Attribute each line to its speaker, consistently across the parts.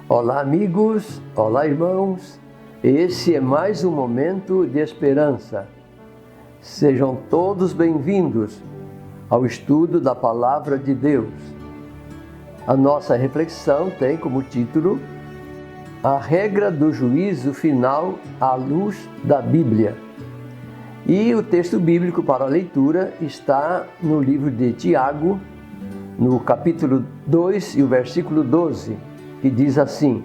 Speaker 1: Olá amigos, olá irmãos, esse é mais um momento de esperança. Sejam todos bem-vindos ao estudo da Palavra de Deus. A nossa reflexão tem como título A Regra do Juízo Final à Luz da Bíblia. E o texto bíblico para a leitura está no livro de Tiago, no capítulo 2 e o versículo 12. Que diz assim: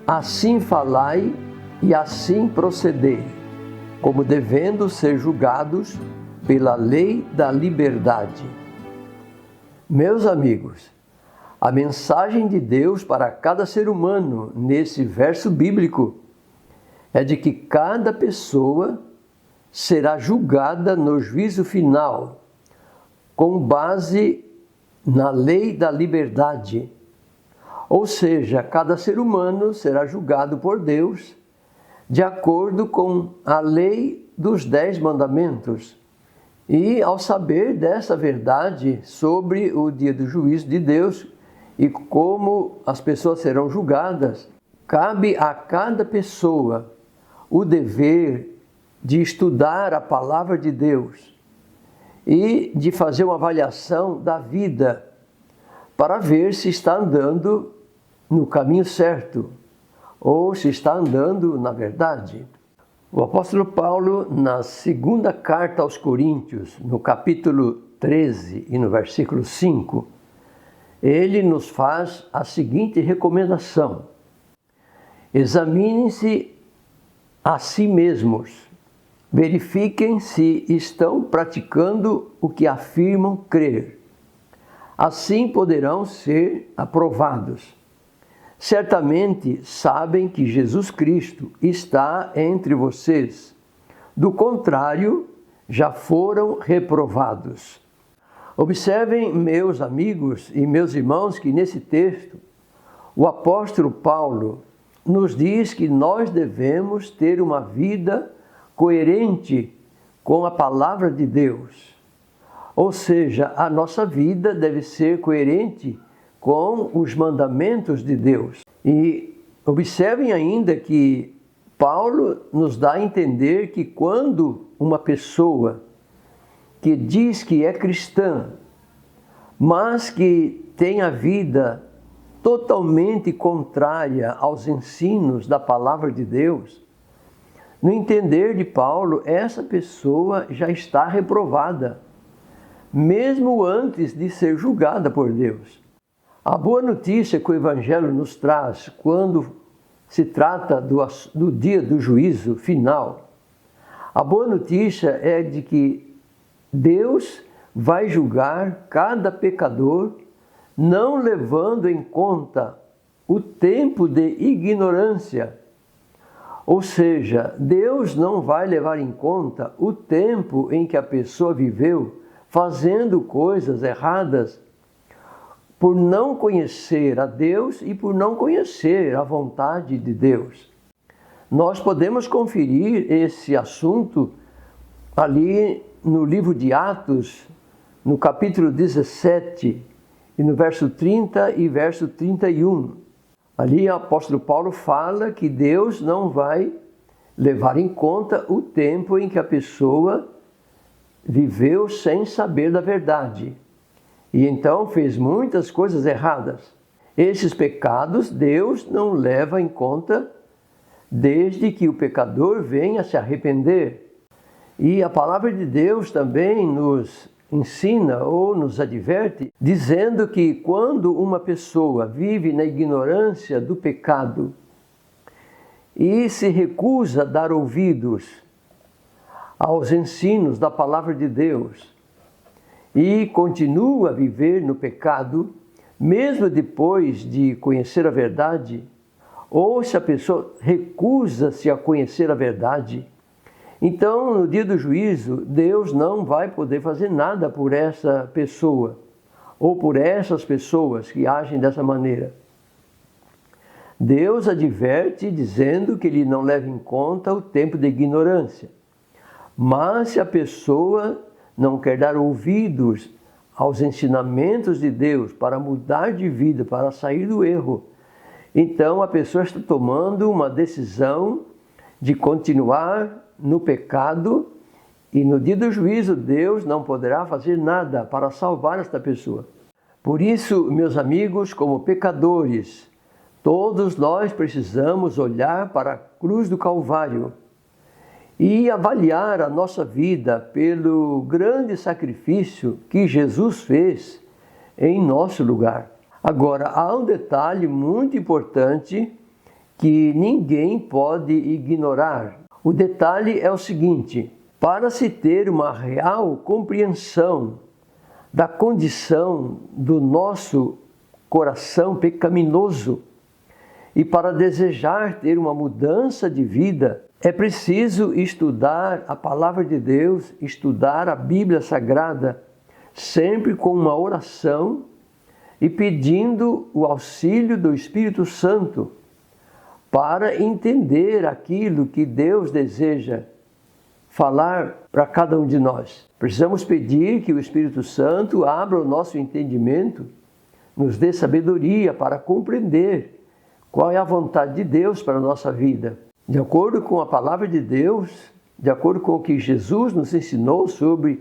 Speaker 1: assim falai e assim procedei, como devendo ser julgados pela lei da liberdade. Meus amigos, a mensagem de Deus para cada ser humano nesse verso bíblico é de que cada pessoa será julgada no juízo final, com base na lei da liberdade. Ou seja, cada ser humano será julgado por Deus de acordo com a lei dos 10 mandamentos. E ao saber dessa verdade sobre o dia do juízo de Deus e como as pessoas serão julgadas, cabe a cada pessoa o dever de estudar a palavra de Deus e de fazer uma avaliação da vida para ver se está andando no caminho certo ou se está andando na verdade. O apóstolo Paulo, na segunda carta aos Coríntios, no capítulo 13 e no versículo 5, ele nos faz a seguinte recomendação: examinem-se a si mesmos, verifiquem se estão praticando o que afirmam crer. Assim poderão ser aprovados. Certamente sabem que Jesus Cristo está entre vocês. Do contrário, já foram reprovados. Observem, meus amigos e meus irmãos, que nesse texto o apóstolo Paulo nos diz que nós devemos ter uma vida coerente com a palavra de Deus. Ou seja, a nossa vida deve ser coerente com os mandamentos de Deus. E observem ainda que Paulo nos dá a entender que quando uma pessoa que diz que é cristã, mas que tem a vida totalmente contrária aos ensinos da palavra de Deus, no entender de Paulo, essa pessoa já está reprovada, mesmo antes de ser julgada por Deus. A boa notícia que o Evangelho nos traz quando se trata do dia do juízo final, a boa notícia é de que Deus vai julgar cada pecador, não levando em conta o tempo de ignorância. Ou seja, Deus não vai levar em conta o tempo em que a pessoa viveu fazendo coisas erradas, por não conhecer a Deus e por não conhecer a vontade de Deus. Nós podemos conferir esse assunto ali no livro de Atos, no capítulo 17, e no verso 30 e verso 31. Ali o apóstolo Paulo fala que Deus não vai levar em conta o tempo em que a pessoa viveu sem saber da verdade. E então fez muitas coisas erradas. Esses pecados Deus não leva em conta desde que o pecador venha se arrepender. E a palavra de Deus também nos ensina ou nos adverte, dizendo que quando uma pessoa vive na ignorância do pecado e se recusa a dar ouvidos aos ensinos da palavra de Deus, e continua a viver no pecado, mesmo depois de conhecer a verdade, ou se a pessoa recusa-se a conhecer a verdade, então no dia do juízo, Deus não vai poder fazer nada por essa pessoa, ou por essas pessoas que agem dessa maneira. Deus adverte dizendo que Ele não leva em conta o tempo de ignorância. Mas se a pessoa não quer dar ouvidos aos ensinamentos de Deus para mudar de vida, para sair do erro, então a pessoa está tomando uma decisão de continuar no pecado e no dia do juízo Deus não poderá fazer nada para salvar esta pessoa. Por isso, meus amigos, como pecadores, todos nós precisamos olhar para a cruz do Calvário e avaliar a nossa vida pelo grande sacrifício que Jesus fez em nosso lugar. Agora, há um detalhe muito importante que ninguém pode ignorar. O detalhe é o seguinte: para se ter uma real compreensão da condição do nosso coração pecaminoso e para desejar ter uma mudança de vida, é preciso estudar a Palavra de Deus, estudar a Bíblia Sagrada, sempre com uma oração e pedindo o auxílio do Espírito Santo para entender aquilo que Deus deseja falar para cada um de nós. Precisamos pedir que o Espírito Santo abra o nosso entendimento, nos dê sabedoria para compreender qual é a vontade de Deus para a nossa vida. De acordo com a Palavra de Deus, de acordo com o que Jesus nos ensinou sobre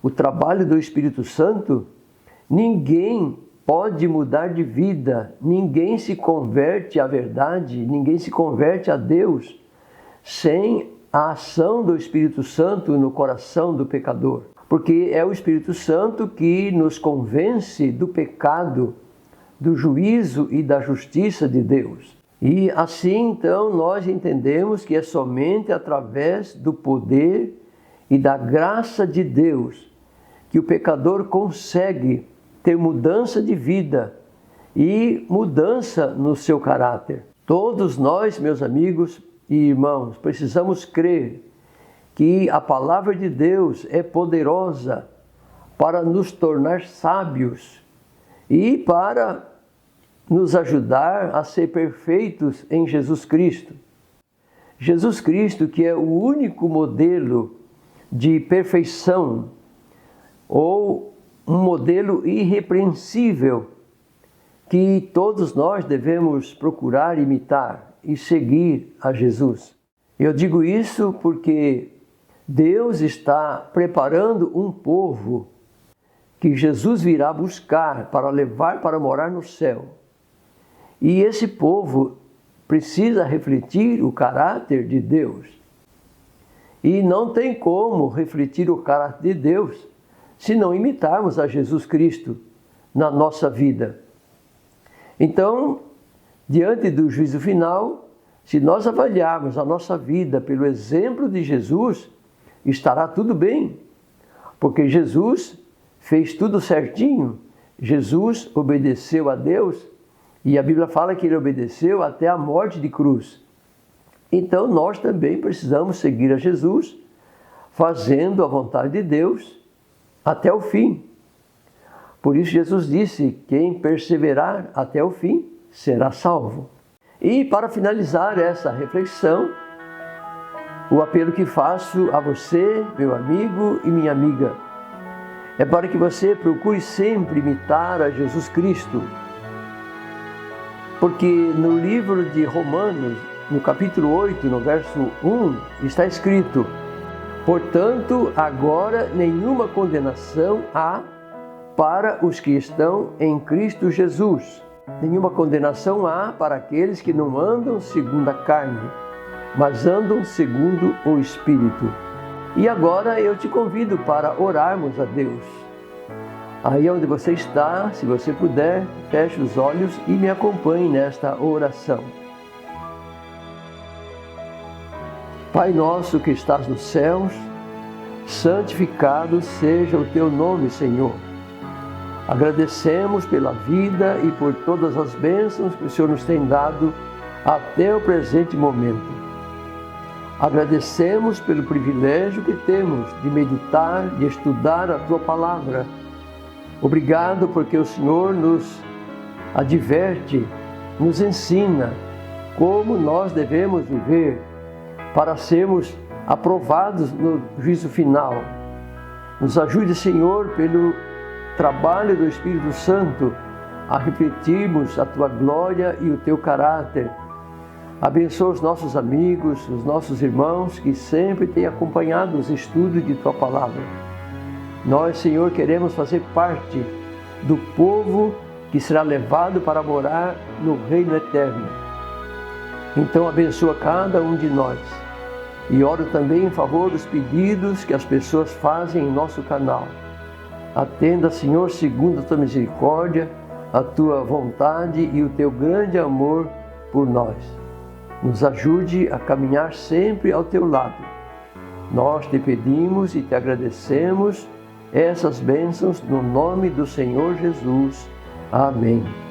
Speaker 1: o trabalho do Espírito Santo, ninguém pode mudar de vida, ninguém se converte à verdade, ninguém se converte a Deus sem a ação do Espírito Santo no coração do pecador. Porque é o Espírito Santo que nos convence do pecado, do juízo e da justiça de Deus. E assim, então, nós entendemos que é somente através do poder e da graça de Deus que o pecador consegue ter mudança de vida e mudança no seu caráter. Todos nós, meus amigos e irmãos, precisamos crer que a palavra de Deus é poderosa para nos tornar sábios e para nos ajudar a ser perfeitos em Jesus Cristo. Jesus Cristo, que é o único modelo de perfeição ou um modelo irrepreensível que todos nós devemos procurar imitar e seguir a Jesus. Eu digo isso porque Deus está preparando um povo que Jesus virá buscar para levar para morar no céu. E esse povo precisa refletir o caráter de Deus. E não tem como refletir o caráter de Deus se não imitarmos a Jesus Cristo na nossa vida. Então, diante do juízo final, se nós avaliarmos a nossa vida pelo exemplo de Jesus, estará tudo bem, porque Jesus fez tudo certinho. Jesus obedeceu a Deus e a Bíblia fala que ele obedeceu até a morte de cruz. Então nós também precisamos seguir a Jesus, fazendo a vontade de Deus até o fim. Por isso Jesus disse: quem perseverar até o fim será salvo. E para finalizar essa reflexão, o apelo que faço a você, meu amigo e minha amiga, é para que você procure sempre imitar a Jesus Cristo. Porque no livro de Romanos, no capítulo 8, no verso 1, está escrito: portanto, agora nenhuma condenação há para os que estão em Cristo Jesus. Nenhuma condenação há para aqueles que não andam segundo a carne, mas andam segundo o Espírito. E agora eu te convido para orarmos a Deus. Aí onde você está, se você puder, feche os olhos e me acompanhe nesta oração. Pai nosso que estás nos céus, santificado seja o teu nome, Senhor. Agradecemos pela vida e por todas as bênçãos que o Senhor nos tem dado até o presente momento. Agradecemos pelo privilégio que temos de meditar, de estudar a Tua Palavra. Obrigado porque o Senhor nos adverte, nos ensina como nós devemos viver para sermos aprovados no juízo final. Nos ajude, Senhor, pelo trabalho do Espírito Santo, a refletirmos a Tua glória e o Teu caráter. Abençoa os nossos amigos, os nossos irmãos que sempre têm acompanhado os estudos de Tua Palavra. Nós, Senhor, queremos fazer parte do povo que será levado para morar no Reino Eterno. Então, abençoa cada um de nós. E oro também em favor dos pedidos que as pessoas fazem em nosso canal. Atenda, Senhor, segundo a Tua misericórdia, a Tua vontade e o Teu grande amor por nós. Nos ajude a caminhar sempre ao Teu lado. Nós te pedimos e te agradecemos essas bênçãos no nome do Senhor Jesus. Amém.